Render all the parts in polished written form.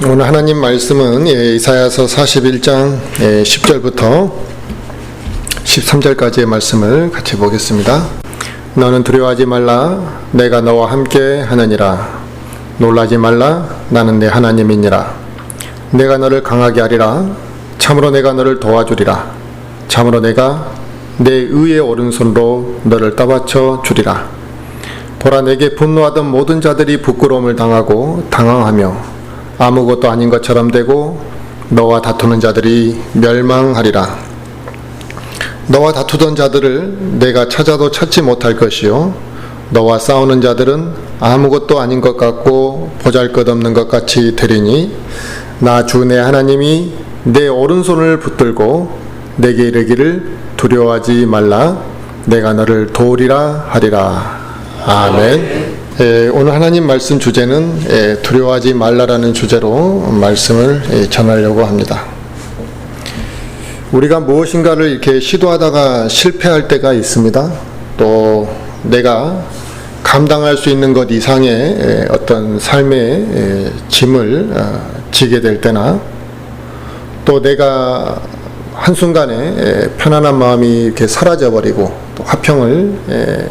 오늘 하나님 말씀은 이사야서 41장 10절부터 13절까지의 말씀을 같이 보겠습니다. 너는 두려워하지 말라. 내가 너와 함께 하느니라. 놀라지 말라. 나는 내 하나님이니라. 내가 너를 강하게 하리라. 참으로 내가 너를 도와주리라. 참으로 내가 내 의의 오른손으로 너를 떠받쳐 주리라. 보라, 내게 분노하던 모든 자들이 부끄러움을 당하고 당황하며 아무것도 아닌 것처럼 되고 너와 다투는 자들이 멸망하리라. 너와 다투던 자들을 내가 찾아도 찾지 못할 것이요 너와 싸우는 자들은 아무것도 아닌 것 같고 보잘것없는 것 같이 되리니 나 주 내 하나님이 내 오른손을 붙들고 내게 이르기를 두려워하지 말라. 내가 너를 도우리라 하리라. 아멘. 오늘 하나님 말씀 주제는 두려워하지 말라라는 주제로 말씀을 전하려고 합니다. 우리가 무엇인가를 이렇게 시도하다가 실패할 때가 있습니다. 또 내가 감당할 수 있는 것 이상의 어떤 삶의 짐을 지게 될 때나 또 내가 한순간에 편안한 마음이 이렇게 사라져버리고 또 화평을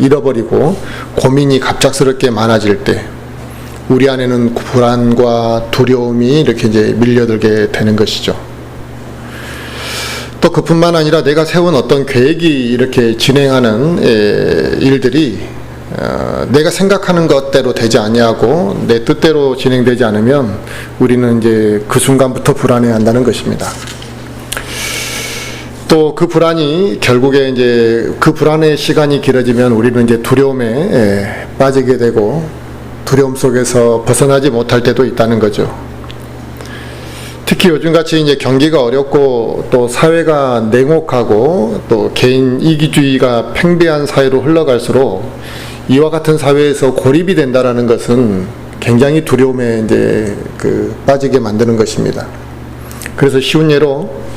잃어버리고 고민이 갑작스럽게 많아질 때 우리 안에는 불안과 두려움이 이렇게 이제 밀려들게 되는 것이죠. 또 그뿐만 아니라 내가 세운 어떤 계획이 이렇게 진행하는 일들이 내가 생각하는 것대로 되지 아니하고 내 뜻대로 진행되지 않으면 우리는 이제 그 순간부터 불안해한다는 것입니다. 또 그 불안이 결국에 이제 그 불안의 시간이 길어지면 우리는 이제 두려움에 빠지게 되고 두려움 속에서 벗어나지 못할 때도 있다는 거죠. 특히 요즘같이 이제 경기가 어렵고 또 사회가 냉혹하고 또 개인 이기주의가 팽배한 사회로 흘러갈수록 이와 같은 사회에서 고립이 된다라는 것은 굉장히 두려움에 이제 빠지게 만드는 것입니다. 그래서 쉬운 예로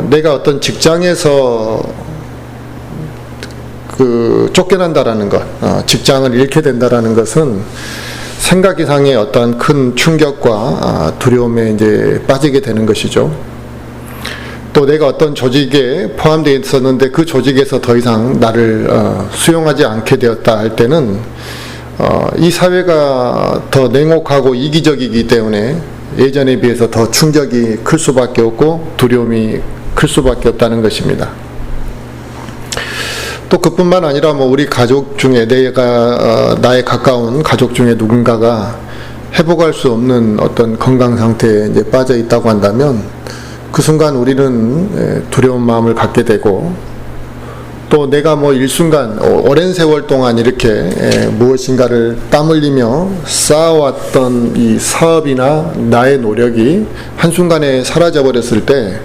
내가 어떤 직장에서 쫓겨난다라는 것, 직장을 잃게 된다라는 것은 생각 이상의 어떤 큰 충격과 두려움에 이제 빠지게 되는 것이죠. 또 내가 어떤 조직에 포함되어 있었는데 그 조직에서 더 이상 나를 수용하지 않게 되었다 할 때는 이 사회가 더 냉혹하고 이기적이기 때문에 예전에 비해서 더 충격이 클 수밖에 없고 두려움이 클 수밖에 없다는 것입니다. 또 그뿐만 아니라 우리 가족 중에 나의 가까운 가족 중에 누군가가 회복할 수 없는 어떤 건강 상태에 이제 빠져 있다고 한다면 그 순간 우리는 두려운 마음을 갖게 되고 또 내가 일순간 오랜 세월 동안 이렇게 무엇인가를 땀 흘리며 쌓아왔던 이 사업이나 나의 노력이 한순간에 사라져 버렸을 때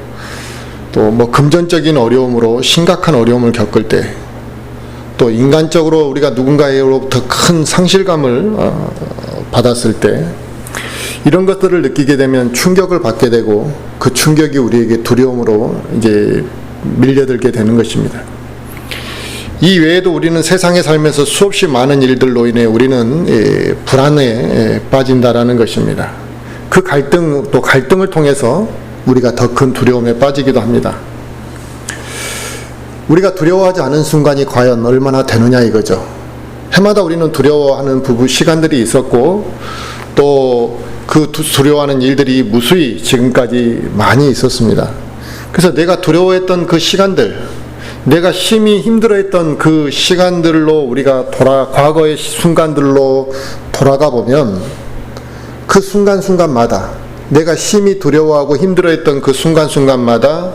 또 금전적인 어려움으로 심각한 어려움을 겪을 때 또 인간적으로 우리가 누군가로부터 큰 상실감을 받았을 때 이런 것들을 느끼게 되면 충격을 받게 되고 그 충격이 우리에게 두려움으로 이제 밀려들게 되는 것입니다. 이 외에도 우리는 세상에 살면서 수없이 많은 일들로 인해 우리는 불안에 빠진다라는 것입니다. 그 갈등을 통해서 우리가 더 큰 두려움에 빠지기도 합니다. 우리가 두려워하지 않은 순간이 과연 얼마나 되느냐 이거죠. 해마다 우리는 두려워하는 시간들이 있었고 또 그 두려워하는 일들이 무수히 지금까지 많이 있었습니다. 그래서 내가 두려워했던 그 시간들, 내가 심히 힘들어했던 그 시간들로 우리가 과거의 순간들로 돌아가 보면 그 순간순간마다 내가 심히 두려워하고 힘들어했던 그 순간순간마다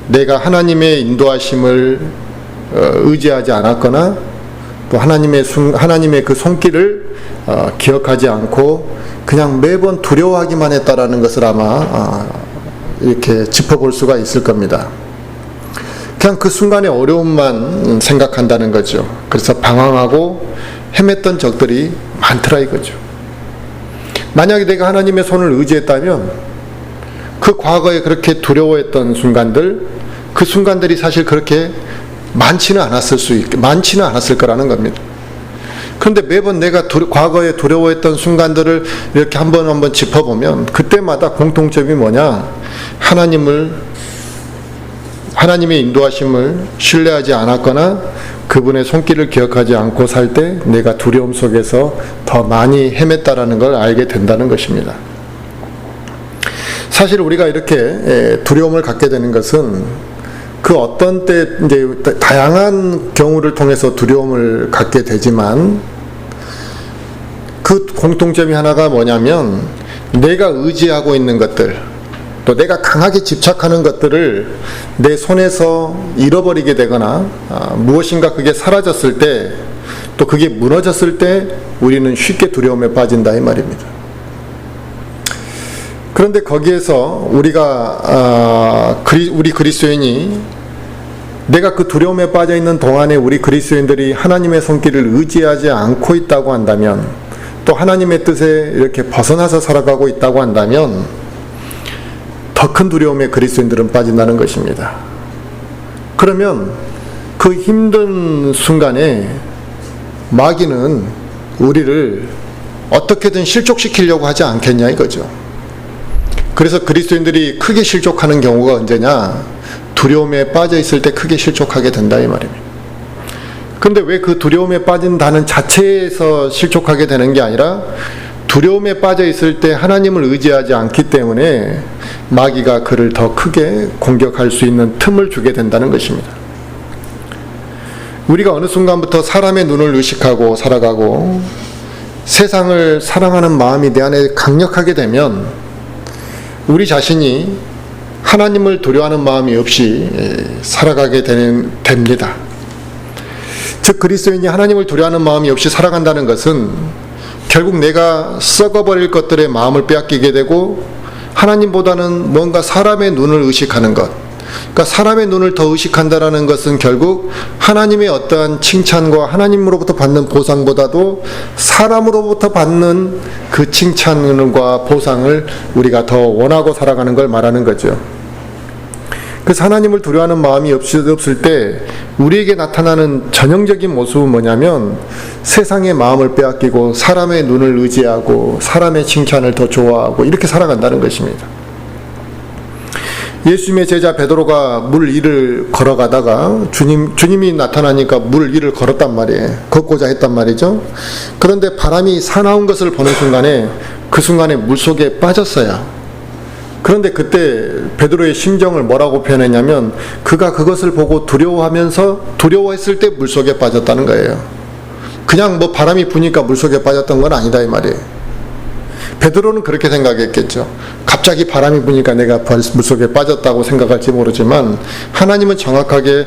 내가 하나님의 인도하심을 의지하지 않았거나 또 하나님의 그 손길을 기억하지 않고 그냥 매번 두려워하기만 했다라는 것을 아마 이렇게 짚어볼 수가 있을 겁니다. 그냥 그 순간의 어려움만 생각한다는 거죠. 그래서 방황하고 헤맸던 적들이 많더라 이거죠. 만약에 내가 하나님의 손을 의지했다면 그 과거에 그렇게 두려워했던 순간들, 그 순간들이 사실 그렇게 많지는 않았을 거라는 겁니다. 그런데 매번 내가 과거에 두려워했던 순간들을 이렇게 한번 짚어보면 그때마다 공통점이 뭐냐? 하나님의 인도하심을 신뢰하지 않았거나 그분의 손길을 기억하지 않고 살 때 내가 두려움 속에서 더 많이 헤맸다라는 걸 알게 된다는 것입니다. 사실 우리가 이렇게 두려움을 갖게 되는 것은 그 어떤 때 이제 다양한 경우를 통해서 두려움을 갖게 되지만 그 공통점이 하나가 뭐냐면 내가 의지하고 있는 것들, 또 내가 강하게 집착하는 것들을 내 손에서 잃어버리게 되거나 무엇인가 그게 사라졌을 때, 또 그게 무너졌을 때 우리는 쉽게 두려움에 빠진다 이 말입니다. 그런데 거기에서 우리가 우리 그리스도인이 내가 그 두려움에 빠져 있는 동안에 우리 그리스도인들이 하나님의 손길을 의지하지 않고 있다고 한다면, 또 하나님의 뜻에 이렇게 벗어나서 살아가고 있다고 한다면 더 큰 두려움에 그리스도인들은 빠진다는 것입니다. 그러면 그 힘든 순간에 마귀는 우리를 어떻게든 실족시키려고 하지 않겠냐 이거죠. 그래서 그리스도인들이 크게 실족하는 경우가 언제냐? 두려움에 빠져 있을 때 크게 실족하게 된다 이 말입니다. 근데 왜 그 두려움에 빠진다는 자체에서 실족하게 되는 게 아니라 두려움에 빠져 있을 때 하나님을 의지하지 않기 때문에 마귀가 그를 더 크게 공격할 수 있는 틈을 주게 된다는 것입니다. 우리가 어느 순간부터 사람의 눈을 의식하고 살아가고 세상을 사랑하는 마음이 내 안에 강력하게 되면 우리 자신이 하나님을 두려워하는 마음이 없이 살아가게 됩니다. 즉 그리스도인이 하나님을 두려워하는 마음이 없이 살아간다는 것은 결국 내가 썩어버릴 것들의 마음을 빼앗기게 되고 하나님보다는 뭔가 사람의 눈을 의식하는 것, 그러니까 사람의 눈을 더 의식한다라는 것은 결국 하나님의 어떠한 칭찬과 하나님으로부터 받는 보상보다도 사람으로부터 받는 그 칭찬과 보상을 우리가 더 원하고 살아가는 걸 말하는 거죠. 그래서 하나님을 두려워하는 마음이 없을 때 우리에게 나타나는 전형적인 모습은 뭐냐면 세상의 마음을 빼앗기고 사람의 눈을 의지하고 사람의 칭찬을 더 좋아하고 이렇게 살아간다는 것입니다. 예수님의 제자 베드로가 물 위를 걸어가다가 주님이 나타나니까 물 위를 걸었단 말이에요. 걷고자 했단 말이죠. 그런데 바람이 사나운 것을 보는 순간에 그 순간에 물속에 빠졌어요. 그런데 그때 베드로의 심정을 뭐라고 표현했냐면 그가 그것을 보고 두려워했을 때 물속에 빠졌다는 거예요. 그냥 뭐 바람이 부니까 물속에 빠졌던 건 아니다 이 말이에요. 베드로는 그렇게 생각했겠죠. 갑자기 바람이 부니까 내가 물속에 빠졌다고 생각할지 모르지만 하나님은 정확하게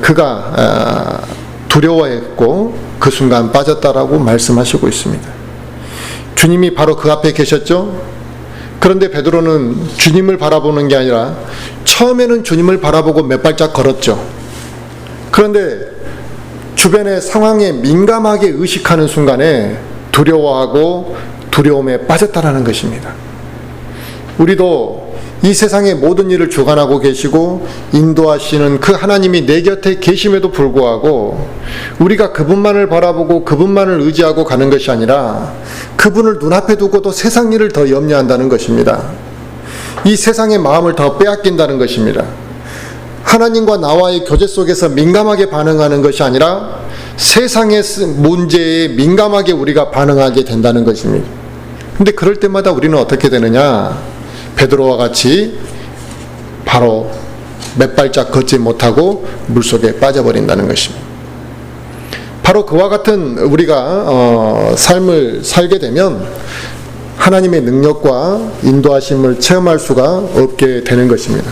그가 두려워했고 그 순간 빠졌다라고 말씀하시고 있습니다. 주님이 바로 그 앞에 계셨죠. 그런데 베드로는 주님을 바라보는 게 아니라 처음에는 주님을 바라보고 몇 발짝 걸었죠. 그런데 주변의 상황에 민감하게 의식하는 순간에 두려워하고 두려움에 빠졌다라는 것입니다. 우리도 이 세상의 모든 일을 주관하고 계시고 인도하시는 그 하나님이 내 곁에 계심에도 불구하고 우리가 그분만을 바라보고 그분만을 의지하고 가는 것이 아니라 그분을 눈앞에 두고도 세상 일을 더 염려한다는 것입니다. 이 세상의 마음을 더 빼앗긴다는 것입니다. 하나님과 나와의 교제 속에서 민감하게 반응하는 것이 아니라 세상의 문제에 민감하게 우리가 반응하게 된다는 것입니다. 근데 그럴 때마다 우리는 어떻게 되느냐? 베드로와 같이 바로 몇 발짝 걷지 못하고 물속에 빠져버린다는 것입니다. 바로 그와 같은 우리가 삶을 살게 되면 하나님의 능력과 인도하심을 체험할 수가 없게 되는 것입니다.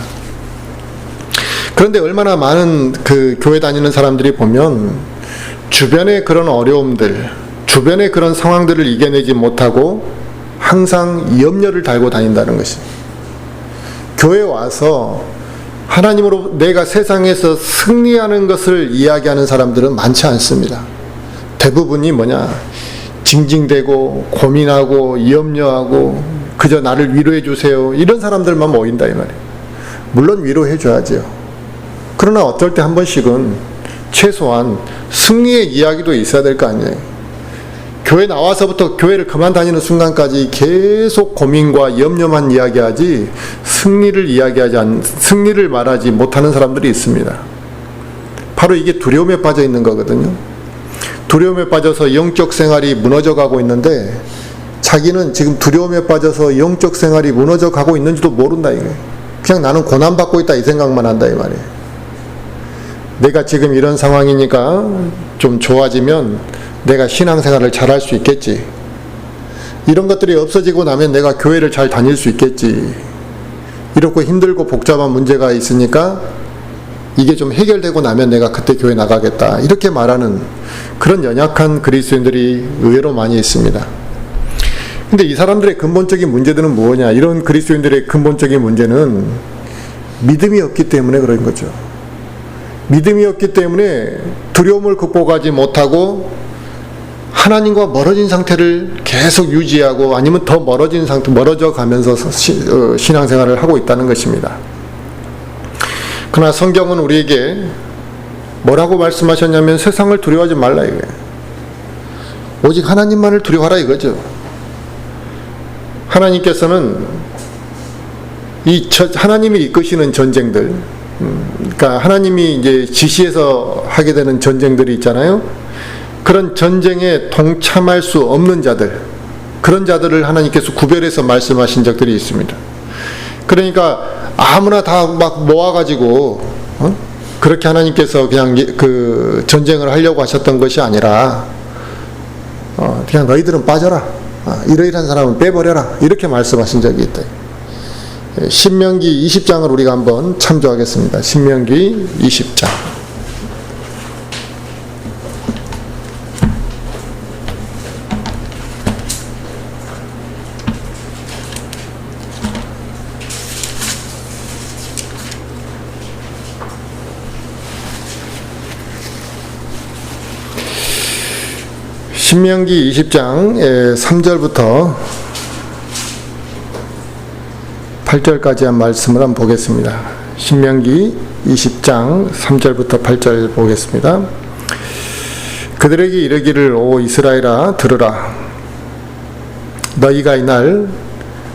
그런데 얼마나 많은 그 교회 다니는 사람들이 보면 주변의 그런 어려움들, 주변의 그런 상황들을 이겨내지 못하고 항상 염려를 달고 다닌다는 것입니다. 교회에 와서 하나님으로 내가 세상에서 승리하는 것을 이야기하는 사람들은 많지 않습니다. 대부분이 뭐냐? 징징대고 고민하고 염려하고 그저 나를 위로해 주세요. 이런 사람들만 모인다 이 말이에요. 물론 위로해 줘야죠. 그러나 어떨 때 한 번씩은 최소한 승리의 이야기도 있어야 될 거 아니에요. 교회 나와서부터 교회를 그만 다니는 순간까지 계속 고민과 염려만 이야기하지 승리를 말하지 못하는 사람들이 있습니다. 바로 이게 두려움에 빠져 있는 거거든요. 두려움에 빠져서 영적 생활이 무너져 가고 있는데 자기는 지금 두려움에 빠져서 영적 생활이 무너져 가고 있는지도 모른다 이거예요. 그냥 나는 고난받고 있다 이 생각만 한다 이 말이에요. 내가 지금 이런 상황이니까 좀 좋아지면 내가 신앙생활을 잘할 수 있겠지. 이런 것들이 없어지고 나면 내가 교회를 잘 다닐 수 있겠지. 이렇고 힘들고 복잡한 문제가 있으니까 이게 좀 해결되고 나면 내가 그때 교회 나가겠다. 이렇게 말하는 그런 연약한 그리스도인들이 의외로 많이 있습니다. 근데 이 사람들의 근본적인 문제들은 뭐냐? 이런 그리스도인들의 근본적인 문제는 믿음이 없기 때문에 그런 거죠. 믿음이 없기 때문에 두려움을 극복하지 못하고 하나님과 멀어진 상태를 계속 유지하고 아니면 더 멀어져 가면서 신앙생활을 하고 있다는 것입니다. 그러나 성경은 우리에게 뭐라고 말씀하셨냐면 세상을 두려워하지 말라 이거예요. 오직 하나님만을 두려워하라 이거죠. 하나님께서는 하나님이 이끄시는 전쟁들, 그러니까 하나님이 이제 지시해서 하게 되는 전쟁들이 있잖아요. 그런 전쟁에 동참할 수 없는 자들, 그런 자들을 하나님께서 구별해서 말씀하신 적들이 있습니다. 그러니까 아무나 다 막 모아가지고 그렇게 하나님께서 그냥 그 전쟁을 하려고 하셨던 것이 아니라 그냥 너희들은 빠져라, 이러이러한 사람은 빼버려라, 이렇게 말씀하신 적이 있다. 신명기 20장을 우리가 한번 참조하겠습니다. 신명기 20장. 신명기 20장 3절부터 8절까지 한 말씀을 한번 보겠습니다. 신명기 20장 3절부터 8절 보겠습니다. 그들에게 이르기를 오 이스라엘아 들으라. 너희가 이날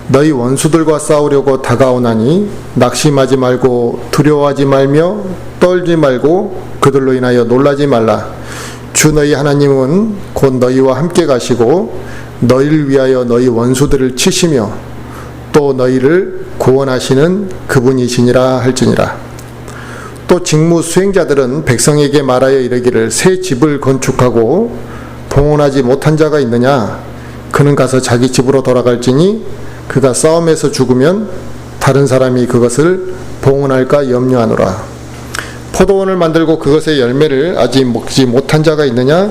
너희 원수들과 싸우려고 다가오나니 낙심하지 말고 두려워하지 말며 떨지 말고 그들로 인하여 놀라지 말라. 주 너희 하나님은 곧 너희와 함께 가시고 너희를 위하여 너희 원수들을 치시며 또 너희를 구원하시는 그분이시니라 할지니라. 또 직무 수행자들은 백성에게 말하여 이르기를 새 집을 건축하고 봉헌하지 못한 자가 있느냐? 그는 가서 자기 집으로 돌아갈지니 그가 싸움에서 죽으면 다른 사람이 그것을 봉헌할까 염려하노라. 포도원을 만들고 그것의 열매를 아직 먹지 못한 자가 있느냐?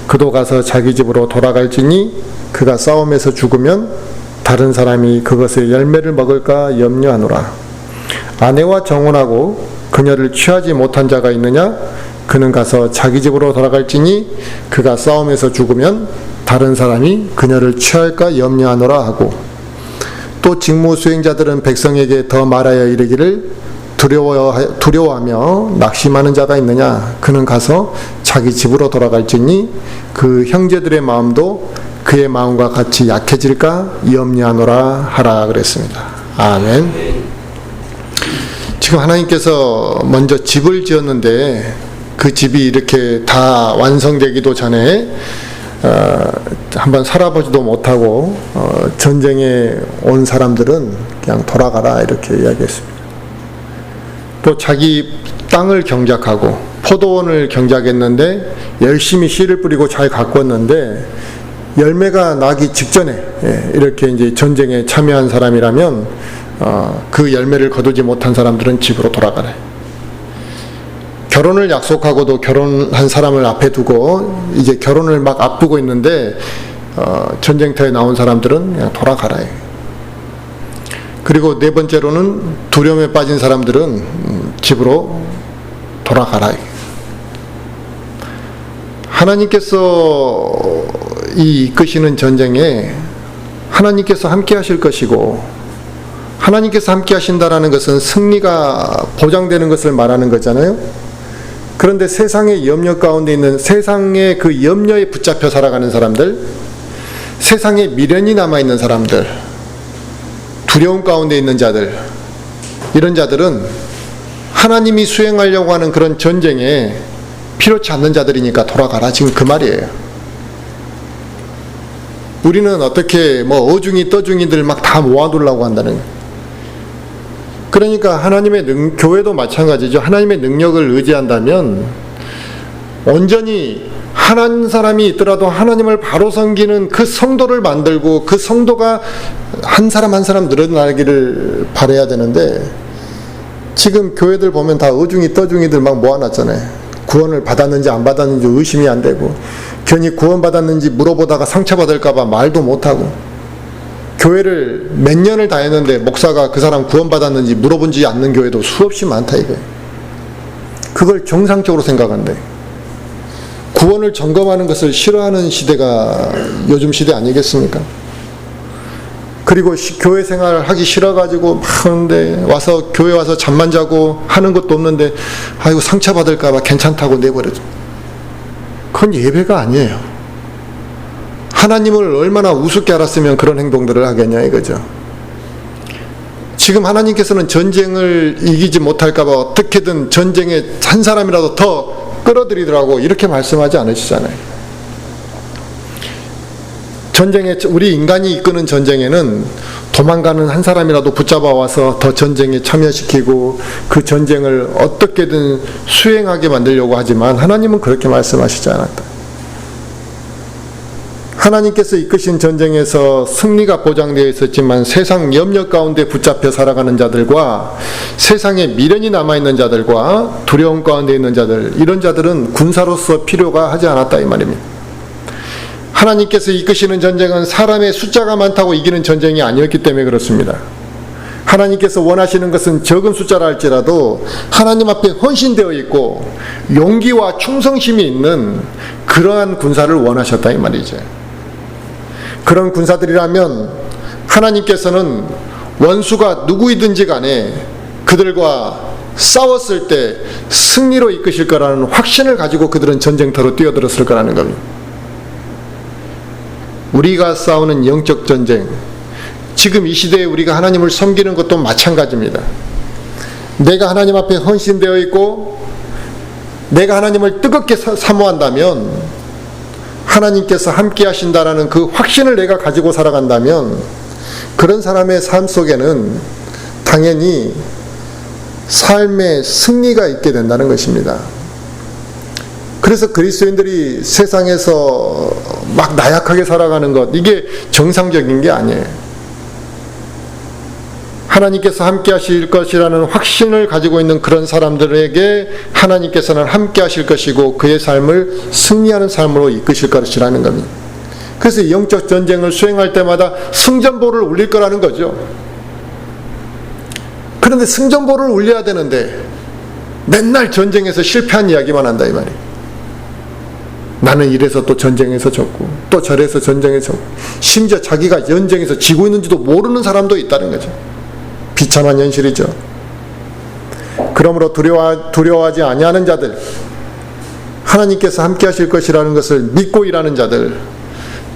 그도 가서 자기 집으로 돌아갈지니 그가 싸움에서 죽으면 다른 사람이 그것의 열매를 먹을까 염려하노라. 아내와 정혼하고 그녀를 취하지 못한 자가 있느냐? 그는 가서 자기 집으로 돌아갈지니 그가 싸움에서 죽으면 다른 사람이 그녀를 취할까 염려하노라 하고, 또 직무 수행자들은 백성에게 더 말하여 이르기를 두려워하며 낙심하는 자가 있느냐? 그는 가서 자기 집으로 돌아갈지니 그 형제들의 마음도 그의 마음과 같이 약해질까 염려하노라 하라 그랬습니다. 아멘. 지금 하나님께서 먼저 집을 지었는데 그 집이 이렇게 다 완성되기도 전에 한번 살아보지도 못하고 전쟁에 온 사람들은 그냥 돌아가라 이렇게 이야기했습니다. 또 자기 땅을 경작하고 포도원을 경작했는데 열심히 씨를 뿌리고 잘 가꿨는데 열매가 나기 직전에 이렇게 이제 전쟁에 참여한 사람이라면 그 열매를 거두지 못한 사람들은 집으로 돌아가래. 결혼을 약속하고도 결혼한 사람을 앞에 두고 이제 결혼을 막 앞두고 있는데 전쟁터에 나온 사람들은 그냥 돌아가라. 그리고 네 번째로는 두려움에 빠진 사람들은 집으로 돌아가라. 하나님께서 이 이끄시는 전쟁에 하나님께서 함께 하실 것이고, 하나님께서 함께 하신다라는 것은 승리가 보장되는 것을 말하는 거잖아요. 그런데 세상의 염려 가운데 있는, 세상의 그 염려에 붙잡혀 살아가는 사람들, 세상에 미련이 남아있는 사람들, 두려움 가운데 있는 자들, 이런 자들은 하나님이 수행하려고 하는 그런 전쟁에 필요치 않는 자들이니까 돌아가라, 지금 그 말이에요. 우리는 어떻게 어중이 떠중이들 막 다 모아두려고 한다는 거예요. 그러니까 하나님의 교회도 마찬가지죠. 하나님의 능력을 의지한다면 온전히 한 사람이 있더라도 하나님을 바로 섬기는 그 성도를 만들고 그 성도가 한 사람 한 사람 늘어나기를 바라야 되는데, 지금 교회들 보면 다 어중이 떠중이들 막 모아놨잖아요. 구원을 받았는지 안 받았는지 의심이 안 되고, 괜히 구원받았는지 물어보다가 상처받을까봐 말도 못하고, 교회를 몇 년을 다녔는데 목사가 그 사람 구원받았는지 물어본지 않는 교회도 수없이 많다 이거예요. 그걸 정상적으로 생각한대. 구원을 점검하는 것을 싫어하는 시대가 요즘 시대 아니겠습니까? 그리고 교회 생활을 하기 싫어가지고 막 하는데, 교회 와서 잠만 자고 하는 것도 없는데 아이고 상처받을까봐 괜찮다고 내버려줘. 그건 예배가 아니에요. 하나님을 얼마나 우습게 알았으면 그런 행동들을 하겠냐 이거죠. 지금 하나님께서는 전쟁을 이기지 못할까봐 어떻게든 전쟁에 한 사람이라도 더 끌어들이더라고 이렇게 말씀하지 않으시잖아요. 우리 인간이 이끄는 전쟁에는 도망가는 한 사람이라도 붙잡아 와서 더 전쟁에 참여시키고 그 전쟁을 어떻게든 수행하게 만들려고 하지만, 하나님은 그렇게 말씀하시지 않았다. 하나님께서 이끄신 전쟁에서 승리가 보장되어 있었지만 세상 염려 가운데 붙잡혀 살아가는 자들과 세상에 미련이 남아있는 자들과 두려움 가운데 있는 자들, 이런 자들은 군사로서 필요가 하지 않았다 이 말입니다. 하나님께서 이끄시는 전쟁은 사람의 숫자가 많다고 이기는 전쟁이 아니었기 때문에 그렇습니다. 하나님께서 원하시는 것은 적은 숫자라 할지라도 하나님 앞에 헌신되어 있고 용기와 충성심이 있는 그러한 군사를 원하셨다 이 말이죠. 그런 군사들이라면 하나님께서는 원수가 누구이든지 간에 그들과 싸웠을 때 승리로 이끄실 거라는 확신을 가지고 그들은 전쟁터로 뛰어들었을 거라는 겁니다. 우리가 싸우는 영적 전쟁, 지금 이 시대에 우리가 하나님을 섬기는 것도 마찬가지입니다. 내가 하나님 앞에 헌신되어 있고 내가 하나님을 뜨겁게 사모한다면, 하나님께서 함께 하신다라는 그 확신을 내가 가지고 살아간다면, 그런 사람의 삶 속에는 당연히 삶의 승리가 있게 된다는 것입니다. 그래서 그리스도인들이 세상에서 막 나약하게 살아가는 것, 이게 정상적인 게 아니에요. 하나님께서 함께 하실 것이라는 확신을 가지고 있는 그런 사람들에게 하나님께서는 함께 하실 것이고 그의 삶을 승리하는 삶으로 이끄실 것이라는 겁니다. 그래서 영적 전쟁을 수행할 때마다 승전보를 울릴 거라는 거죠. 그런데 승전보를 울려야 되는데 맨날 전쟁에서 실패한 이야기만 한다 이 말이에요. 나는 이래서 또 전쟁에서 졌고 또 저래서 전쟁에서 졌고, 심지어 자기가 전쟁에서 지고 있는지도 모르는 사람도 있다는 거죠. 비참한 현실이죠. 그러므로 두려워하지 아니하는 자들, 하나님께서 함께 하실 것이라는 것을 믿고 일하는 자들,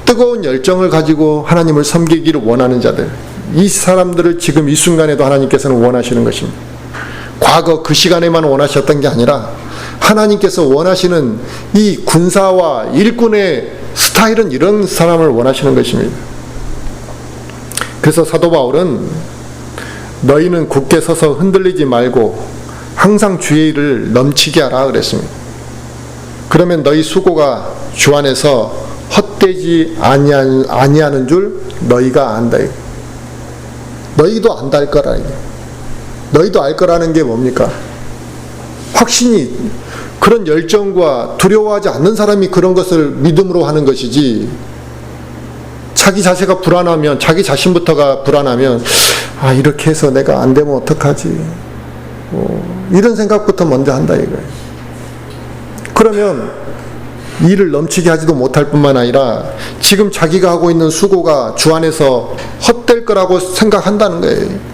뜨거운 열정을 가지고 하나님을 섬기기를 원하는 자들, 이 사람들을 지금 이 순간에도 하나님께서는 원하시는 것입니다. 과거 그 시간에만 원하셨던 게 아니라 하나님께서 원하시는 이 군사와 일꾼의 스타일은 이런 사람을 원하시는 것입니다. 그래서 사도 바울은 너희는 굳게 서서 흔들리지 말고 항상 주의 일을 넘치게 하라 그랬습니다. 그러면 너희 수고가 주 안에서 헛되지 아니하는 줄 너희가 안다. 너희도 안다 할 거라. 너희도 알 거라는 게 뭡니까? 확신이, 그런 열정과 두려워하지 않는 사람이 그런 것을 믿음으로 하는 것이지, 자기 자세가 불안하면, 자기 자신부터가 불안하면 이렇게 해서 내가 안 되면 어떡하지, 이런 생각부터 먼저 한다 이거예요. 그러면 일을 넘치게 하지도 못할 뿐만 아니라 지금 자기가 하고 있는 수고가 주 안에서 헛될 거라고 생각한다는 거예요.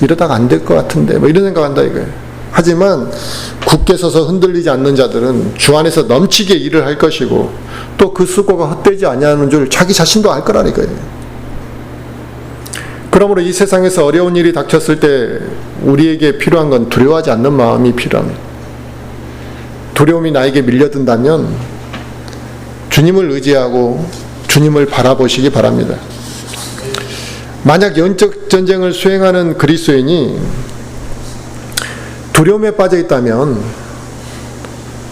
이러다가 안 될 것 같은데 이런 생각한다 이거예요. 하지만 굳게 서서 흔들리지 않는 자들은 주 안에서 넘치게 일을 할 것이고 또 그 수고가 헛되지 아니하는 줄 자기 자신도 알 거라니까요. 그러므로 이 세상에서 어려운 일이 닥쳤을 때 우리에게 필요한 건 두려워하지 않는 마음이 필요합니다. 두려움이 나에게 밀려든다면 주님을 의지하고 주님을 바라보시기 바랍니다. 만약 영적 전쟁을 수행하는 그리스도인이 두려움에 빠져 있다면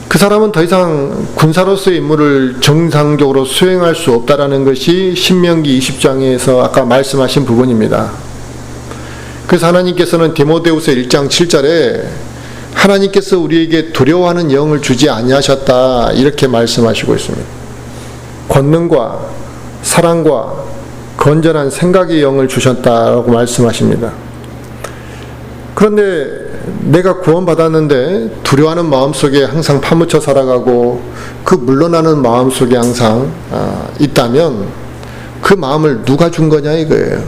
그 사람은 더 이상 군사로서의 임무를 정상적으로 수행할 수 없다라는 것이 신명기 20장에서 아까 말씀하신 부분입니다. 그래서 하나님께서는 디모데후서 1장 7절에 하나님께서 우리에게 두려워하는 영을 주지 아니하셨다 이렇게 말씀하시고 있습니다. 권능과 사랑과 건전한 생각의 영을 주셨다라고 말씀하십니다. 그런데 내가 구원받았는데 두려워하는 마음속에 항상 파묻혀 살아가고 그 물러나는 마음속에 항상 있다면 그 마음을 누가 준 거냐 이거예요.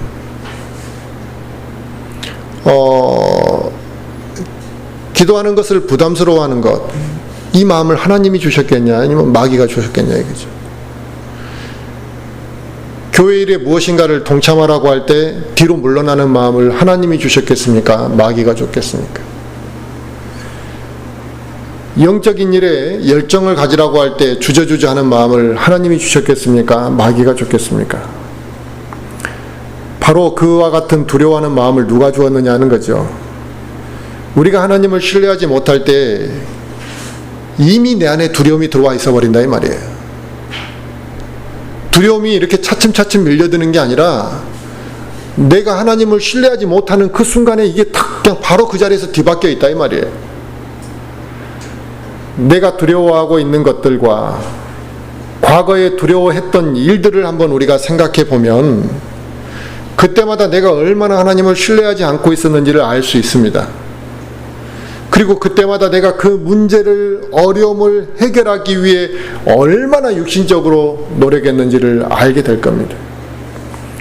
기도하는 것을 부담스러워하는 것, 이 마음을 하나님이 주셨겠냐 아니면 마귀가 주셨겠냐 이거죠. 교회 일에 무엇인가를 동참하라고 할 때 뒤로 물러나는 마음을 하나님이 주셨겠습니까? 마귀가 줬겠습니까? 영적인 일에 열정을 가지라고 할 때 주저주저 하는 마음을 하나님이 주셨겠습니까? 마귀가 줬겠습니까? 바로 그와 같은 두려워하는 마음을 누가 주었느냐 하는 거죠. 우리가 하나님을 신뢰하지 못할 때 이미 내 안에 두려움이 들어와 있어 버린다 이 말이에요. 두려움이 이렇게 차츰차츰 밀려드는 게 아니라 내가 하나님을 신뢰하지 못하는 그 순간에 이게 탁 그냥 바로 그 자리에서 뒤바뀌어 있다 이 말이에요. 내가 두려워하고 있는 것들과 과거에 두려워했던 일들을 한번 우리가 생각해 보면 그때마다 내가 얼마나 하나님을 신뢰하지 않고 있었는지를 알 수 있습니다. 그리고 그때마다 내가 그 문제를, 어려움을 해결하기 위해 얼마나 육신적으로 노력했는지를 알게 될 겁니다.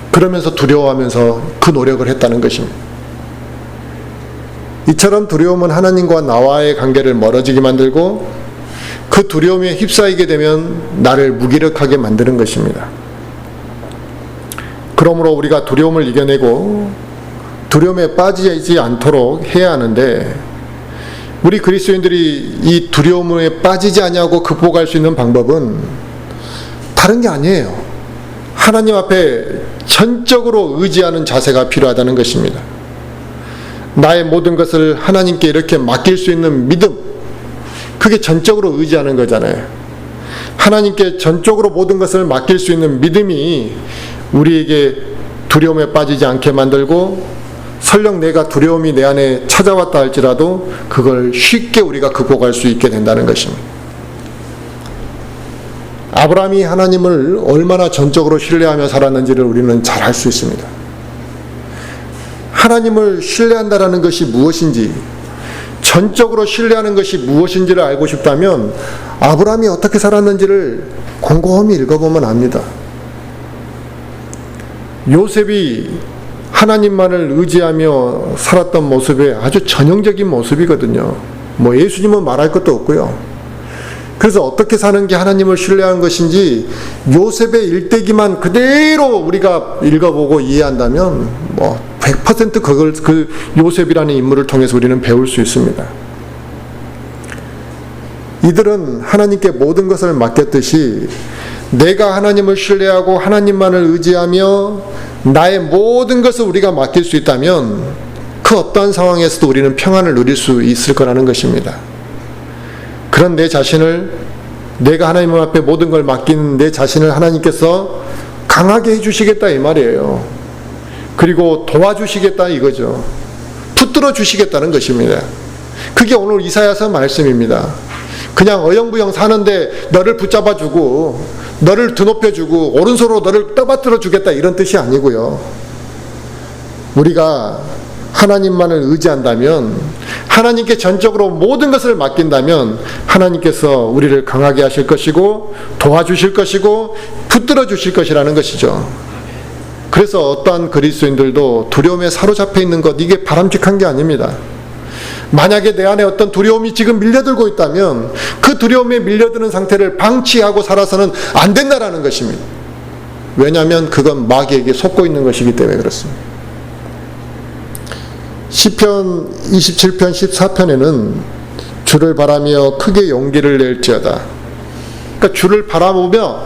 그러면서 두려워하면서 그 노력을 했다는 것입니다. 이처럼 두려움은 하나님과 나와의 관계를 멀어지게 만들고 그 두려움에 휩싸이게 되면 나를 무기력하게 만드는 것입니다. 그러므로 우리가 두려움을 이겨내고 두려움에 빠지지 않도록 해야 하는데 우리 그리스도인들이 이 두려움에 빠지지 아니하고 극복할 수 있는 방법은 다른 게 아니에요. 하나님 앞에 전적으로 의지하는 자세가 필요하다는 것입니다. 나의 모든 것을 하나님께 이렇게 맡길 수 있는 믿음, 그게 전적으로 의지하는 거잖아요. 하나님께 전적으로 모든 것을 맡길 수 있는 믿음이 우리에게 두려움에 빠지지 않게 만들고 설령 내가 두려움이 내 안에 찾아왔다 할지라도 그걸 쉽게 우리가 극복할 수 있게 된다는 것입니다. 아브라함이 하나님을 얼마나 전적으로 신뢰하며 살았는지를 우리는 잘 알 수 있습니다. 하나님을 신뢰한다라는 것이 무엇인지, 전적으로 신뢰하는 것이 무엇인지를 알고 싶다면 아브라함이 어떻게 살았는지를 곰곰이 읽어보면 압니다. 요셉이 하나님만을 의지하며 살았던 모습의 아주 전형적인 모습이거든요. 뭐 예수님은 말할 것도 없고요. 그래서 어떻게 사는 게 하나님을 신뢰한 것인지 요셉의 일대기만 그대로 우리가 읽어보고 이해한다면 뭐 100% 그걸 그 요셉이라는 인물을 통해서 우리는 배울 수 있습니다. 이들은 하나님께 모든 것을 맡겼듯이 내가 하나님을 신뢰하고 하나님만을 의지하며 나의 모든 것을 우리가 맡길 수 있다면 그 어떠한 상황에서도 우리는 평안을 누릴 수 있을 거라는 것입니다. 그런 내 자신을, 내가 하나님 앞에 모든 걸 맡긴 내 자신을 하나님께서 강하게 해주시겠다 이 말이에요. 그리고 도와주시겠다 이거죠. 붙들어 주시겠다는 것입니다. 그게 오늘 이사야서 말씀입니다. 그냥 어영부영 사는데 너를 붙잡아주고 너를 드높여주고 오른손으로 너를 떠받들어 주겠다 이런 뜻이 아니고요. 우리가 하나님만을 의지한다면, 하나님께 전적으로 모든 것을 맡긴다면 하나님께서 우리를 강하게 하실 것이고 도와주실 것이고 붙들어 주실 것이라는 것이죠. 그래서 어떠한 그리스도인들도 두려움에 사로잡혀 있는 것, 이게 바람직한 게 아닙니다. 만약에 내 안에 어떤 두려움이 지금 밀려들고 있다면 그 두려움에 밀려드는 상태를 방치하고 살아서는 안 된다라는 것입니다. 왜냐하면 그건 마귀에게 속고 있는 것이기 때문에 그렇습니다. 시편 27편 14편에는 주를 바라며 크게 용기를 낼지어다. 그러니까 주를 바라보며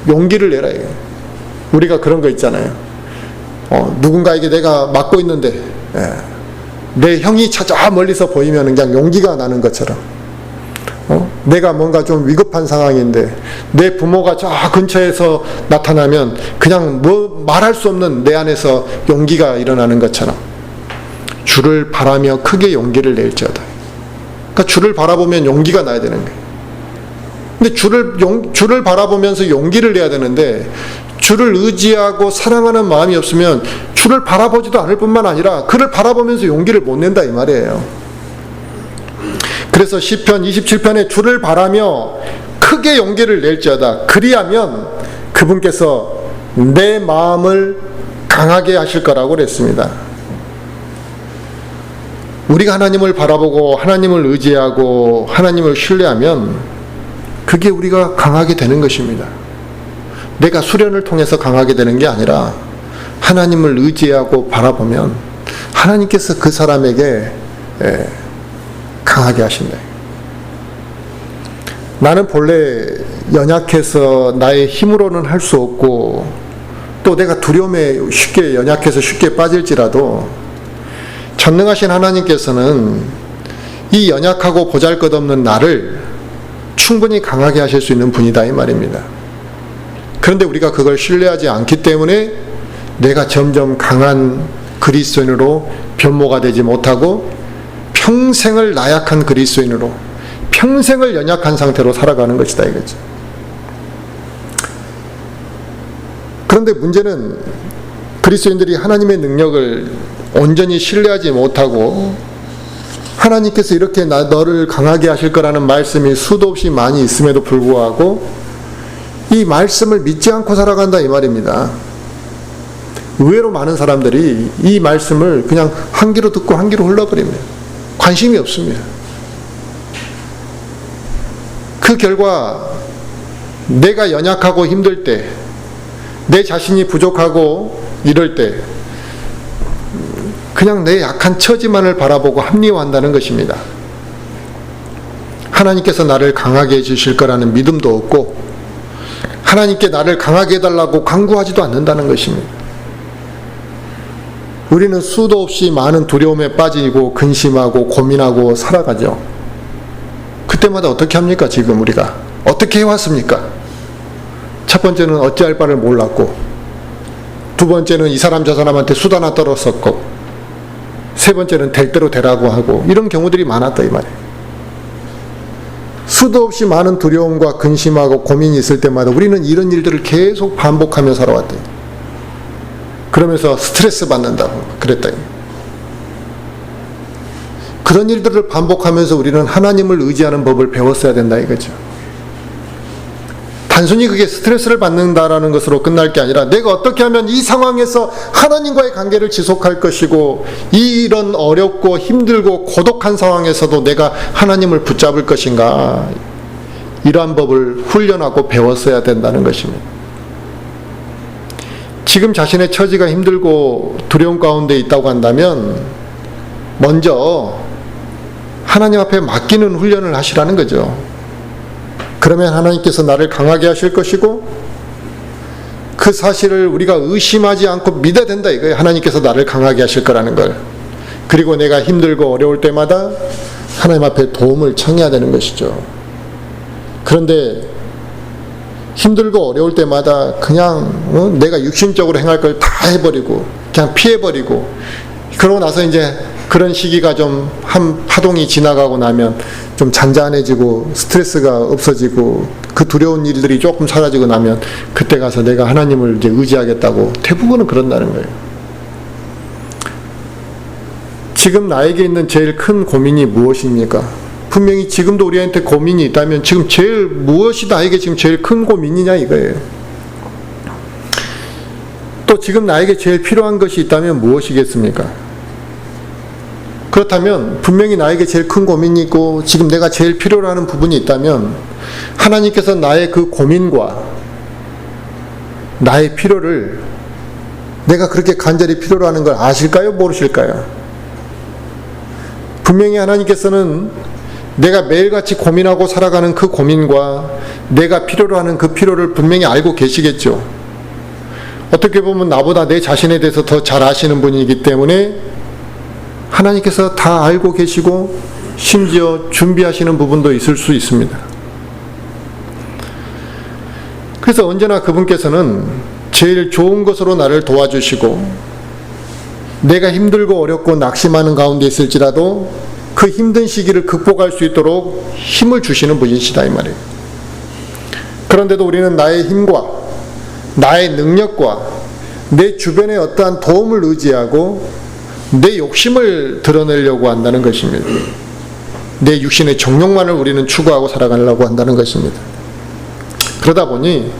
용기를 내라. 우리가 그런 거 있잖아요. 누군가에게 내가 맡고 있는데 내 형이 저 멀리서 보이면 그냥 용기가 나는 것처럼, 내가 뭔가 좀 위급한 상황인데 내 부모가 저 근처에서 나타나면 그냥 뭐 말할 수 없는 내 안에서 용기가 일어나는 것처럼 주를 바라며 크게 용기를 낼지어다. 그러니까 주를 바라보면 용기가 나야 되는 거예요. 근데 주를 바라보면서 용기를 내야 되는데 주를 의지하고 사랑하는 마음이 없으면 주를 바라보지도 않을 뿐만 아니라 그를 바라보면서 용기를 못 낸다 이 말이에요. 그래서 시편 27편에 주를 바라며 크게 용기를 낼지어다. 그리하면 그분께서 내 마음을 강하게 하실 거라고 그랬습니다. 우리가 하나님을 바라보고 하나님을 의지하고 하나님을 신뢰하면 그게 우리가 강하게 되는 것입니다. 내가 수련을 통해서 강하게 되는 게 아니라 하나님을 의지하고 바라보면 하나님께서 그 사람에게 강하게 하신다. 나는 본래 연약해서 나의 힘으로는 할 수 없고 또 내가 두려움에 쉽게 연약해서 쉽게 빠질지라도 전능하신 하나님께서는 이 연약하고 보잘것없는 나를 충분히 강하게 하실 수 있는 분이다 이 말입니다. 그런데 우리가 그걸 신뢰하지 않기 때문에 내가 점점 강한 그리스도인으로 변모가 되지 못하고 평생을 나약한 그리스도인으로 평생을 연약한 상태로 살아가는 것이다 이거죠. 그런데 문제는 그리스도인들이 하나님의 능력을 온전히 신뢰하지 못하고 하나님께서 이렇게 너를 강하게 하실 거라는 말씀이 수도 없이 많이 있음에도 불구하고 이 말씀을 믿지 않고 살아간다 이 말입니다. 의외로 많은 사람들이 이 말씀을 그냥 한 귀로 듣고 한 귀로 흘러버립니다. 관심이 없습니다. 그 결과 내가 연약하고 힘들 때, 내 자신이 부족하고 이럴 때 그냥 내 약한 처지만을 바라보고 합리화한다는 것입니다. 하나님께서 나를 강하게 해주실 거라는 믿음도 없고 하나님께 나를 강하게 해달라고 간구하지도 않는다는 것입니다. 우리는 수도 없이 많은 두려움에 빠지고 근심하고 고민하고 살아가죠. 그때마다 어떻게 합니까? 지금 우리가 어떻게 해왔습니까? 첫 번째는 어찌할 바를 몰랐고, 두 번째는 이 사람 저 사람한테 수다나 떨었었고, 세 번째는 될 대로 되라고 하고, 이런 경우들이 많았다 이 말이에요. 수도 없이 많은 두려움과 근심하고 고민이 있을 때마다 우리는 이런 일들을 계속 반복하며 살아왔다. 그러면서 스트레스 받는다고 그랬다. 그런 일들을 반복하면서 우리는 하나님을 의지하는 법을 배웠어야 된다 이거죠. 단순히 그게 스트레스를 받는다라는 것으로 끝날 게 아니라 내가 어떻게 하면 이 상황에서 하나님과의 관계를 지속할 것이고 이런 어렵고 힘들고 고독한 상황에서도 내가 하나님을 붙잡을 것인가, 이러한 법을 훈련하고 배웠어야 된다는 것입니다. 지금 자신의 처지가 힘들고 두려움 가운데 있다고 한다면 먼저 하나님 앞에 맡기는 훈련을 하시라는 거죠. 그러면 하나님께서 나를 강하게 하실 것이고 그 사실을 우리가 의심하지 않고 믿어야 된다 이거예요. 하나님께서 나를 강하게 하실 거라는 걸. 그리고 내가 힘들고 어려울 때마다 하나님 앞에 도움을 청해야 되는 것이죠. 그런데 힘들고 어려울 때마다 그냥 내가 육신적으로 행할 걸 다 해버리고 그냥 피해버리고, 그러고 나서 이제 그런 시기가 좀 한 파동이 지나가고 나면 좀 잔잔해지고 스트레스가 없어지고 그 두려운 일들이 조금 사라지고 나면 그때 가서 내가 하나님을 이제 의지하겠다고 대부분은 그런다는 거예요. 지금 나에게 있는 제일 큰 고민이 무엇입니까? 분명히 지금도 우리한테 고민이 있다면 지금 무엇이 나에게 지금 제일 큰 고민이냐 이거예요. 또 지금 나에게 제일 필요한 것이 있다면 무엇이겠습니까? 그렇다면 분명히 나에게 제일 큰 고민이 있고 지금 내가 제일 필요로 하는 부분이 있다면 하나님께서 나의 그 고민과 나의 필요를 내가 그렇게 간절히 필요로 하는 걸 아실까요? 모르실까요? 분명히 하나님께서는 내가 매일같이 고민하고 살아가는 그 고민과 내가 필요로 하는 그 필요를 분명히 알고 계시겠죠. 어떻게 보면 나보다 내 자신에 대해서 더 잘 아시는 분이기 때문에 하나님께서 다 알고 계시고 심지어 준비하시는 부분도 있을 수 있습니다. 그래서 언제나 그분께서는 제일 좋은 것으로 나를 도와주시고 내가 힘들고 어렵고 낙심하는 가운데 있을지라도 그 힘든 시기를 극복할 수 있도록 힘을 주시는 분이시다 이 말이에요. 그런데도 우리는 나의 힘과 나의 능력과 내 주변의 어떠한 도움을 의지하고 내 욕심을 드러내려고 한다는 것입니다. 내 육신의 정욕만을 우리는 추구하고 살아가려고 한다는 것입니다. 그러다 보니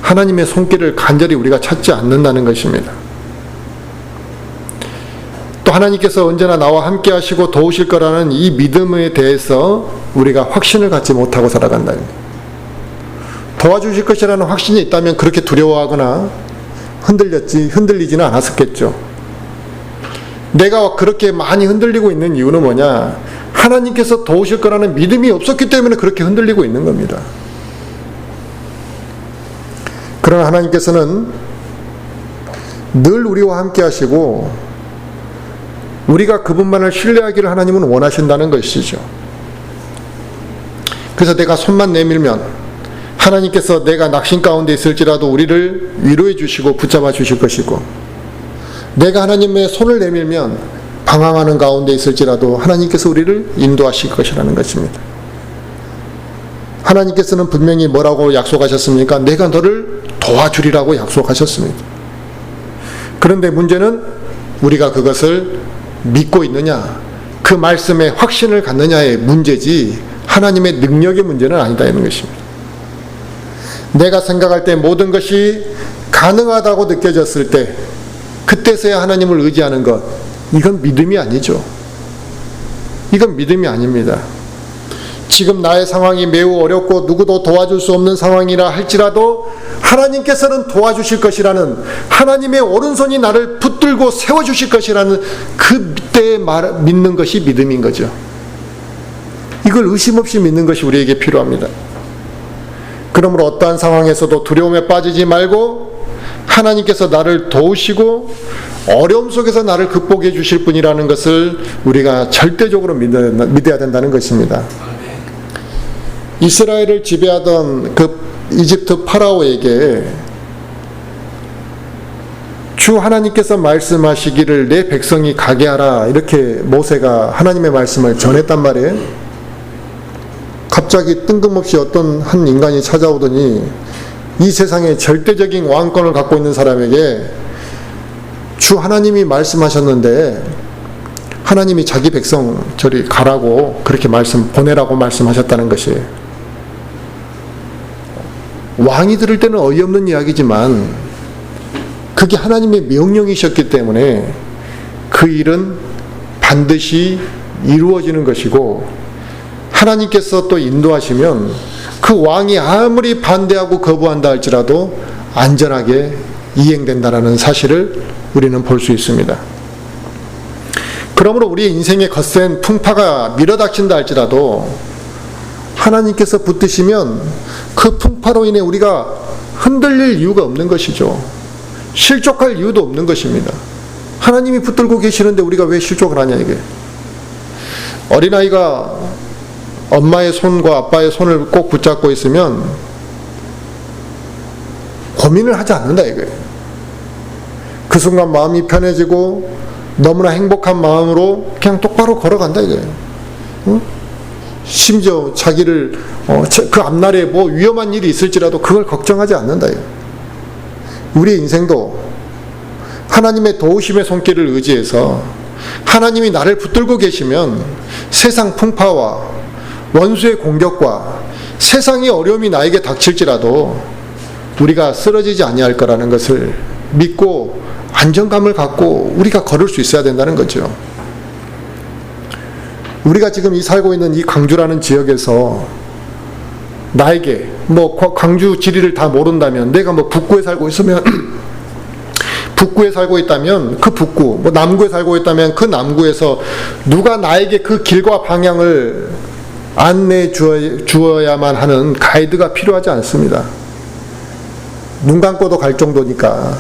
하나님의 손길을 간절히 우리가 찾지 않는다는 것입니다. 또 하나님께서 언제나 나와 함께 하시고 도우실 거라는 이 믿음에 대해서 우리가 확신을 갖지 못하고 살아간다. 도와주실 것이라는 확신이 있다면 그렇게 두려워하거나 흔들리지는 않았었겠죠. 내가 그렇게 많이 흔들리고 있는 이유는 뭐냐? 하나님께서 도우실 거라는 믿음이 없었기 때문에 그렇게 흔들리고 있는 겁니다. 그러나 하나님께서는 늘 우리와 함께 하시고 우리가 그분만을 신뢰하기를 하나님은 원하신다는 것이죠. 그래서 내가 손만 내밀면 하나님께서 내가 낙심 가운데 있을지라도 우리를 위로해 주시고 붙잡아 주실 것이고, 내가 하나님의 손을 내밀면 방황하는 가운데 있을지라도 하나님께서 우리를 인도하실 것이라는 것입니다. 하나님께서는 분명히 뭐라고 약속하셨습니까? 내가 너를 도와주리라고 약속하셨습니다. 그런데 문제는 우리가 그것을 믿고 있느냐, 그 말씀에 확신을 갖느냐의 문제지 하나님의 능력의 문제는 아니다 이런 것입니다. 내가 생각할 때 모든 것이 가능하다고 느껴졌을 때 그때서야 하나님을 의지하는 것, 이건 믿음이 아니죠. 이건 믿음이 아닙니다. 지금 나의 상황이 매우 어렵고 누구도 도와줄 수 없는 상황이라 할지라도 하나님께서는 도와주실 것이라는, 하나님의 오른손이 나를 붙들고 세워주실 것이라는 그때에 믿는 것이 믿음인 거죠. 이걸 의심 없이 믿는 것이 우리에게 필요합니다. 그러므로 어떠한 상황에서도 두려움에 빠지지 말고 하나님께서 나를 도우시고 어려움 속에서 나를 극복해 주실 분이라는 것을 우리가 절대적으로 믿어야 된다는 것입니다. 이스라엘을 지배하던 그 이집트 파라오에게 주 하나님께서 말씀하시기를 내 백성이 가게 하라, 이렇게 모세가 하나님의 말씀을 전했단 말이에요. 갑자기 뜬금없이 어떤 한 인간이 찾아오더니 이 세상에 절대적인 왕권을 갖고 있는 사람에게 주 하나님이 말씀하셨는데 하나님이 자기 백성 저리 가라고 그렇게 보내라고 말씀하셨다는 것이에요. 왕이 들을 때는 어이없는 이야기지만 그게 하나님의 명령이셨기 때문에 그 일은 반드시 이루어지는 것이고, 하나님께서 또 인도하시면 그 왕이 아무리 반대하고 거부한다 할지라도 안전하게 이행된다는 사실을 우리는 볼 수 있습니다. 그러므로 우리의 인생의 거센 풍파가 밀어닥친다 할지라도 하나님께서 붙드시면 그 풍파로 인해 우리가 흔들릴 이유가 없는 것이죠. 실족할 이유도 없는 것입니다. 하나님이 붙들고 계시는데 우리가 왜 실족을 하냐 이게. 어린아이가 엄마의 손과 아빠의 손을 꼭 붙잡고 있으면 고민을 하지 않는다 이거예요. 그 순간 마음이 편해지고 너무나 행복한 마음으로 그냥 똑바로 걸어간다 이거예요. 응? 심지어 자기를 그 앞날에 뭐 위험한 일이 있을지라도 그걸 걱정하지 않는다 이거예요. 우리의 인생도 하나님의 도우심의 손길을 의지해서 하나님이 나를 붙들고 계시면 세상 풍파와 원수의 공격과 세상의 어려움이 나에게 닥칠지라도 우리가 쓰러지지 아니할 거라는 것을 믿고 안정감을 갖고 우리가 걸을 수 있어야 된다는 거죠. 우리가 지금 살고 있는 이 광주라는 지역에서 나에게 광주 지리를 다 모른다면, 내가 북구에 살고 있으면 북구에 살고 있다면 그 북구, 남구에 살고 있다면 그 남구에서 누가 나에게 그 길과 방향을 안내해 주어야만 하는 가이드가 필요하지 않습니다. 눈 감고도 갈 정도니까.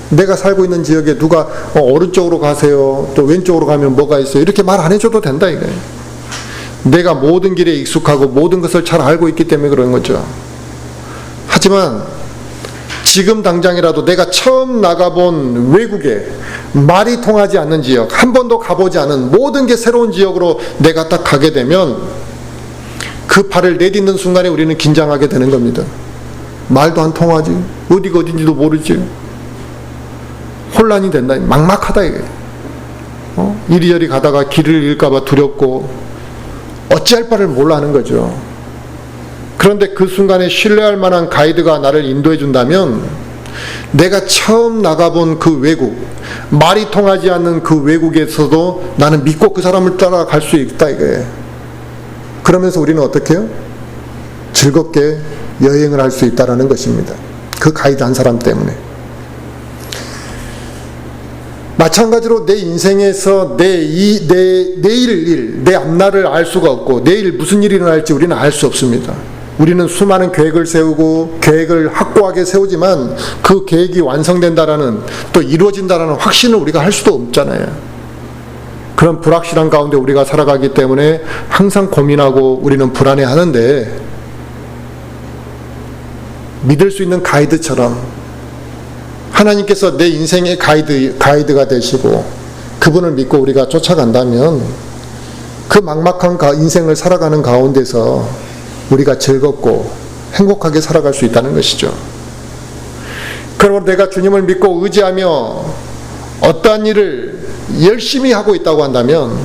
내가 살고 있는 지역에 누가 오른쪽으로 가세요, 또 왼쪽으로 가면 뭐가 있어요, 이렇게 말 안 해줘도 된다 이거예요. 내가 모든 길에 익숙하고 모든 것을 잘 알고 있기 때문에 그런 거죠. 하지만 지금 당장이라도 내가 처음 나가본 외국에 말이 통하지 않는 지역, 한 번도 가보지 않은 모든 게 새로운 지역으로 내가 딱 가게 되면 그 발을 내딛는 순간에 우리는 긴장하게 되는 겁니다. 말도 안 통하지, 어디가 어딘지도 모르지, 혼란이 된다, 막막하다 이게. 이리저리 가다가 길을 잃을까봐 두렵고 어찌할 바를 몰라 하는 거죠. 그런데 그 순간에 신뢰할 만한 가이드가 나를 인도해 준다면, 내가 처음 나가본 그 외국, 말이 통하지 않는 그 외국에서도 나는 믿고 그 사람을 따라갈 수 있다 이거예요. 그러면서 우리는 어떻게 해요? 즐겁게 여행을 할 수 있다는 것입니다. 그 가이드 한 사람 때문에. 마찬가지로 내 인생에서 내일 일, 내 앞날을 알 수가 없고 내일 무슨 일이 일어날지 우리는 알 수 없습니다. 우리는 수많은 계획을 세우고 계획을 확고하게 세우지만 그 계획이 완성된다라는, 또 이루어진다라는 확신을 우리가 할 수도 없잖아요. 그런 불확실한 가운데 우리가 살아가기 때문에 항상 고민하고 우리는 불안해하는데, 믿을 수 있는 가이드처럼 하나님께서 내 인생의 가이드가 되시고 그분을 믿고 우리가 쫓아간다면 그 막막한 인생을 살아가는 가운데서 우리가 즐겁고 행복하게 살아갈 수 있다는 것이죠. 그러므로 내가 주님을 믿고 의지하며 어떠한 일을 열심히 하고 있다고 한다면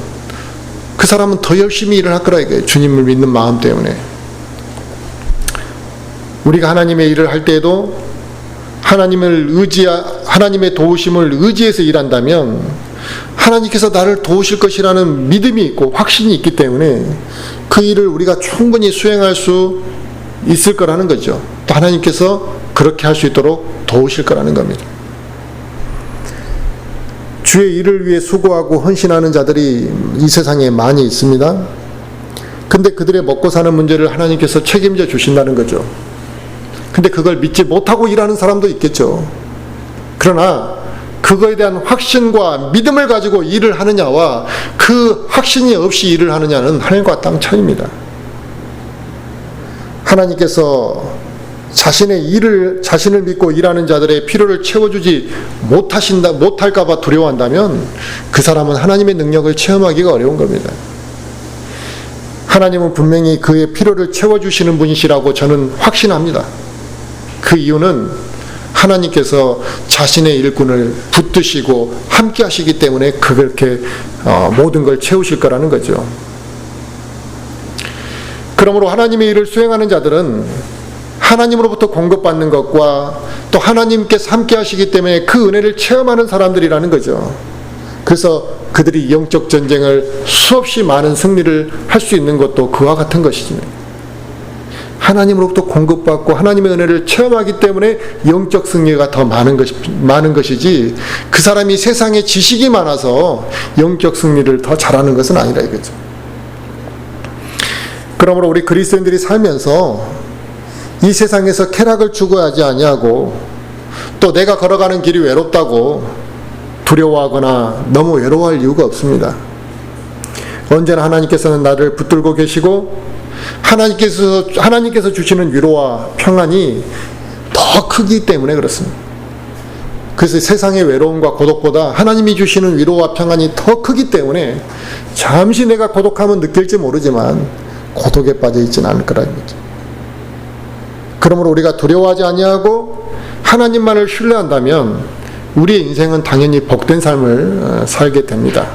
그 사람은 더 열심히 일을 할 거라 이거예요. 주님을 믿는 마음 때문에. 우리가 하나님의 일을 할 때에도 하나님의 도우심을 의지해서 일한다면 하나님께서 나를 도우실 것이라는 믿음이 있고 확신이 있기 때문에 그 일을 우리가 충분히 수행할 수 있을 거라는 거죠. 또 하나님께서 그렇게 할 수 있도록 도우실 거라는 겁니다. 주의 일을 위해 수고하고 헌신하는 자들이 이 세상에 많이 있습니다. 근데 그들의 먹고 사는 문제를 하나님께서 책임져 주신다는 거죠. 근데 그걸 믿지 못하고 일하는 사람도 있겠죠. 그러나 그거에 대한 확신과 믿음을 가지고 일을 하느냐와 그 확신이 없이 일을 하느냐는 하늘과 땅 차이입니다. 하나님께서 자신을 믿고 일하는 자들의 필요를 채워주지 못할까봐 두려워한다면 그 사람은 하나님의 능력을 체험하기가 어려운 겁니다. 하나님은 분명히 그의 필요를 채워주시는 분이시라고 저는 확신합니다. 그 이유는 하나님께서 자신의 일꾼을 붙드시고 함께 하시기 때문에 그렇게 모든 걸 채우실 거라는 거죠. 그러므로 하나님의 일을 수행하는 자들은 하나님으로부터 공급받는 것과 또 하나님께서 함께 하시기 때문에 그 은혜를 체험하는 사람들이라는 거죠. 그래서 그들이 영적 전쟁을 수없이 많은 승리를 할 수 있는 것도 그와 같은 것이죠. 하나님으로부터 공급받고 하나님의 은혜를 체험하기 때문에 영적 승리가 더 많은 것이지, 그 사람이 세상에 지식이 많아서 영적 승리를 더 잘하는 것은 아니라 이거죠. 그러므로 우리 그리스도인들이 살면서 이 세상에서 쾌락을 추구하지 아니하고 또 내가 걸어가는 길이 외롭다고 두려워하거나 너무 외로워할 이유가 없습니다. 언제나 하나님께서는 나를 붙들고 계시고 하나님께서 주시는 위로와 평안이 더 크기 때문에 그렇습니다. 그래서 세상의 외로움과 고독보다 하나님이 주시는 위로와 평안이 더 크기 때문에 잠시 내가 고독함은 느낄지 모르지만 고독에 빠져 있지는 않을 거라는 거죠. 그러므로 우리가 두려워하지 아니하고 하나님만을 신뢰한다면 우리의 인생은 당연히 복된 삶을 살게 됩니다.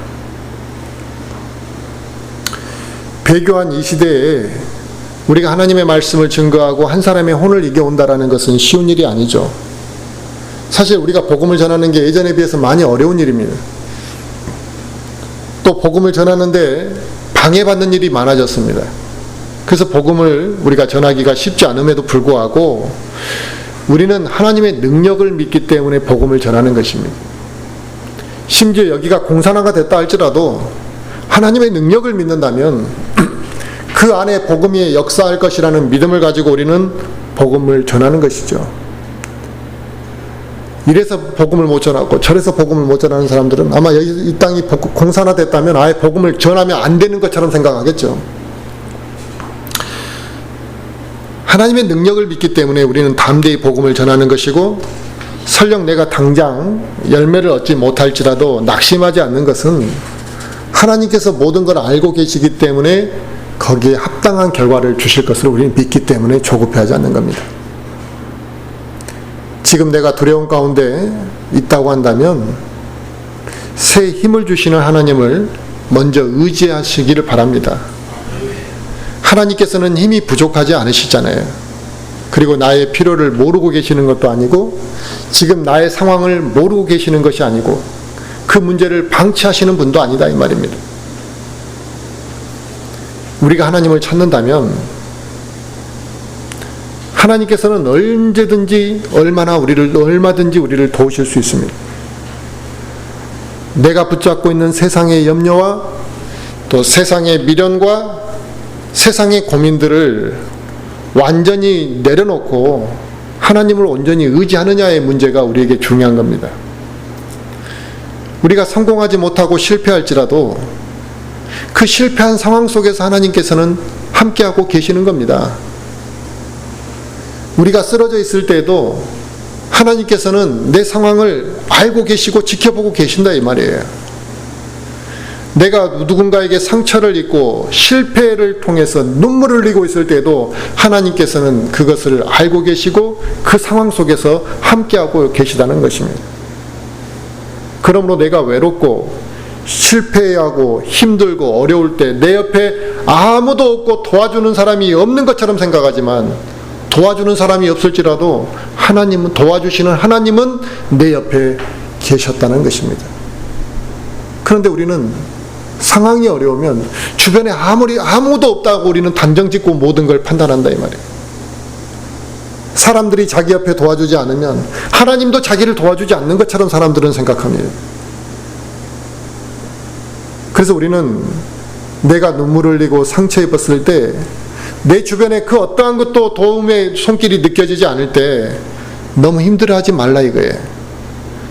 배교한 이 시대에 우리가 하나님의 말씀을 증거하고 한 사람의 혼을 이겨온다라는 것은 쉬운 일이 아니죠. 사실 우리가 복음을 전하는 게 예전에 비해서 많이 어려운 일입니다. 또 복음을 전하는데 방해받는 일이 많아졌습니다. 그래서 복음을 우리가 전하기가 쉽지 않음에도 불구하고 우리는 하나님의 능력을 믿기 때문에 복음을 전하는 것입니다. 심지어 여기가 공산화가 됐다 할지라도 하나님의 능력을 믿는다면 그 안에 복음이 역사할 것이라는 믿음을 가지고 우리는 복음을 전하는 것이죠. 이래서 복음을 못 전하고 저래서 복음을 못 전하는 사람들은 아마 이 땅이 공산화됐다면 아예 복음을 전하면 안 되는 것처럼 생각하겠죠. 하나님의 능력을 믿기 때문에 우리는 담대히 복음을 전하는 것이고, 설령 내가 당장 열매를 얻지 못할지라도 낙심하지 않는 것은 하나님께서 모든 걸 알고 계시기 때문에 거기에 합당한 결과를 주실 것을 우리는 믿기 때문에 조급해하지 않는 겁니다. 지금 내가 두려움 가운데 있다고 한다면 새 힘을 주시는 하나님을 먼저 의지하시기를 바랍니다. 하나님께서는 힘이 부족하지 않으시잖아요. 그리고 나의 필요를 모르고 계시는 것도 아니고 지금 나의 상황을 모르고 계시는 것이 아니고 그 문제를 방치하시는 분도 아니다 이 말입니다. 우리가 하나님을 찾는다면 하나님께서는 언제든지 얼마든지 우리를 도우실 수 있습니다. 내가 붙잡고 있는 세상의 염려와 또 세상의 미련과 세상의 고민들을 완전히 내려놓고 하나님을 온전히 의지하느냐의 문제가 우리에게 중요한 겁니다. 우리가 성공하지 못하고 실패할지라도 그 실패한 상황 속에서 하나님께서는 함께하고 계시는 겁니다. 우리가 쓰러져 있을 때에도 하나님께서는 내 상황을 알고 계시고 지켜보고 계신다 이 말이에요. 내가 누군가에게 상처를 입고 실패를 통해서 눈물을 흘리고 있을 때도 하나님께서는 그것을 알고 계시고 그 상황 속에서 함께하고 계시다는 것입니다. 그러므로 내가 외롭고 실패하고 힘들고 어려울 때 내 옆에 아무도 없고 도와주는 사람이 없는 것처럼 생각하지만 도와주는 사람이 없을지라도 도와주시는 하나님은 내 옆에 계셨다는 것입니다. 그런데 우리는 상황이 어려우면 주변에 아무도 없다고 우리는 단정 짓고 모든 걸 판단한다 이 말이에요. 사람들이 자기 옆에 도와주지 않으면 하나님도 자기를 도와주지 않는 것처럼 사람들은 생각합니다. 그래서 우리는 내가 눈물을 흘리고 상처 입었을 때 내 주변에 그 어떠한 것도 도움의 손길이 느껴지지 않을 때 너무 힘들어하지 말라 이거예요.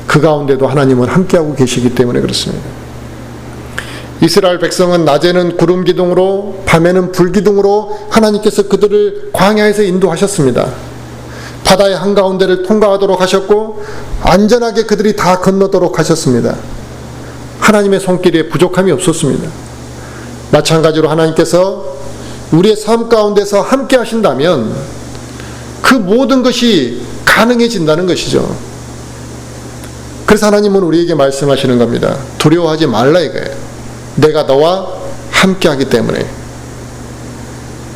그 가운데도 하나님은 함께하고 계시기 때문에 그렇습니다. 이스라엘 백성은 낮에는 구름 기둥으로 밤에는 불 기둥으로 하나님께서 그들을 광야에서 인도하셨습니다. 바다의 한가운데를 통과하도록 하셨고 안전하게 그들이 다 건너도록 하셨습니다. 하나님의 손길에 부족함이 없었습니다. 마찬가지로 하나님께서 우리의 삶 가운데서 함께 하신다면 그 모든 것이 가능해진다는 것이죠. 그래서 하나님은 우리에게 말씀하시는 겁니다. 두려워하지 말라 이거예요. 내가 너와 함께 하기 때문에.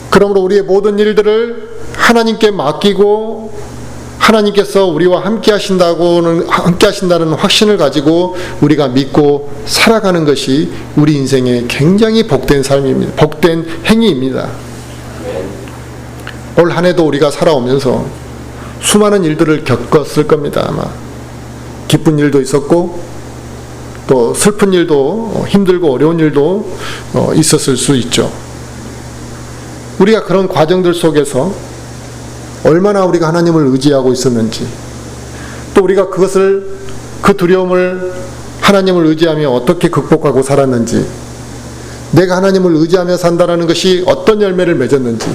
그러므로 우리의 모든 일들을 하나님께 맡기고 하나님께서 우리와 함께 하신다는 확신을 가지고 우리가 믿고 살아가는 것이 우리 인생의 굉장히 복된 삶입니다. 복된 행위입니다. 올 한 해도 우리가 살아오면서 수많은 일들을 겪었을 겁니다. 아마 기쁜 일도 있었고 또 슬픈 일도 힘들고 어려운 일도 있었을 수 있죠. 우리가 그런 과정들 속에서 얼마나 우리가 하나님을 의지하고 있었는지, 또 우리가 그 두려움을 하나님을 의지하며 어떻게 극복하고 살았는지, 내가 하나님을 의지하며 산다는 것이 어떤 열매를 맺었는지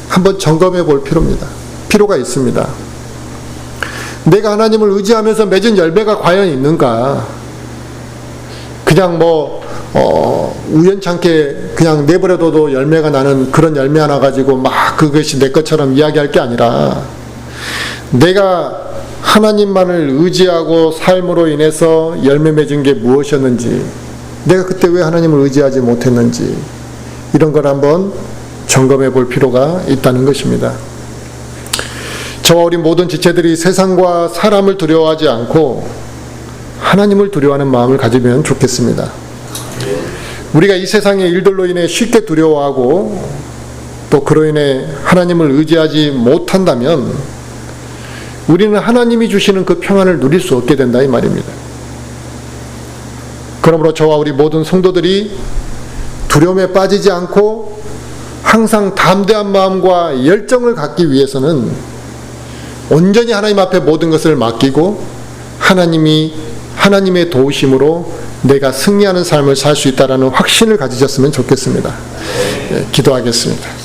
한번 점검해 볼 필요가 있습니다. 내가 하나님을 의지하면서 맺은 열매가 과연 있는가? 그냥 우연찮게 그냥 내버려둬도 열매가 나는 그런 열매 하나 가지고 막 그것이 내 것처럼 이야기할 게 아니라 내가 하나님만을 의지하고 삶으로 인해서 열매 맺은 게 무엇이었는지, 내가 그때 왜 하나님을 의지하지 못했는지, 이런 걸 한번 점검해 볼 필요가 있다는 것입니다. 저와 우리 모든 지체들이 세상과 사람을 두려워하지 않고 하나님을 두려워하는 마음을 가지면 좋겠습니다. 우리가 이 세상의 일들로 인해 쉽게 두려워하고 또 그로 인해 하나님을 의지하지 못한다면 우리는 하나님이 주시는 그 평안을 누릴 수 없게 된다 이 말입니다. 그러므로 저와 우리 모든 성도들이 두려움에 빠지지 않고 항상 담대한 마음과 열정을 갖기 위해서는 온전히 하나님 앞에 모든 것을 맡기고 하나님의 도우심으로 내가 승리하는 삶을 살 수 있다는 확신을 가지셨으면 좋겠습니다. 기도하겠습니다.